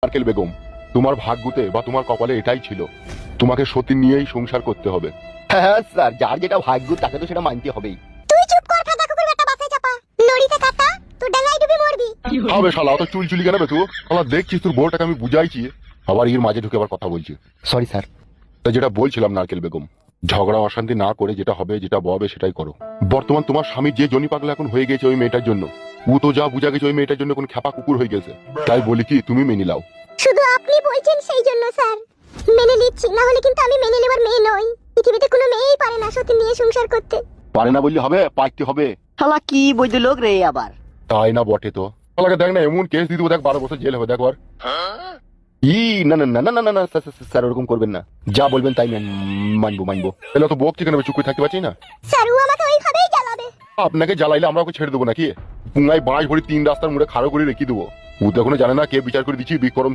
নারকেল বেগম, তোমার ভাগ্যতে বা তোমার কপালে এটাই ছিল, তোমাকে সতী নিয়েই সংসার করতে হবে। হ্যাঁ স্যার, যার যেটা ভাগ্য তাকে তো সেটা মানতে হবেই। তুই চুপ কর, খাদা কুকুর বেটা বাসে চাপা লড়িতে কাটা, তুই ডাঙায় ডুবে মরবি। হবে শালা, অত চুলচুলি কেন বে তুই? শালা দেখছিস তোর বউটাকে আমি বুঝাইছি, আবার এর মাঝে ঢুকে আবার কথা বলছি। Sorry sir. তা যেটা বলছিলাম নারকেল বেগম, ঝগড়া অশান্তি না করে যেটা হবে, যেটা ববে সেটাই করো। বর্তমান তোমার স্বামীর যে জনি পাগলা এখন হয়ে গেছে ওই মেয়েটার জন্য, ও তো যা বুঝা গেছে ওই মেয়েটার জন্য কোন খেপা কুকুর হয়ে গেছে। তাই বলি কি, তুমি মেনে নাও। শুধু আপনি বলছেন সেই জন্য স্যার মেনে নিচ্ছি, না হলে কিন্তু আমি মেনে নেবার মেয়ে নই। পৃথিবীতে কোনো মেয়েই পারে না সত্যি নিয়ে সংসার করতে। পারে না বললে হবে, পাইতে হবে। শালা কি বৈধ লোক রে আবার। তাই না বটে তো। শালাকে দেখ না, এমন কেস দিয়ে দেবো, দেখ 12 বছর জেল হবে, দেখ আর। না না না না না না না স্যার ওরকম করবেন না, যা বলবেন তাই মানবো মানবো। তাহলে তো বকছি কেন, চুপ করে থাকতে পারছি না। স্যার ও আমাকে ওইভাবেই জ্বালাবে। আপনাকে জ্বালাইলে আমরা ওকে ছেড়ে দেবো নাকি? পুঙ্গায় বাঁশ ভরি 3 রাস্তার মুড়ে খাড়ো করে রেখে দেবো। ও তো এখনো জানে না কে বিচার করে দিচ্ছি বিক্রম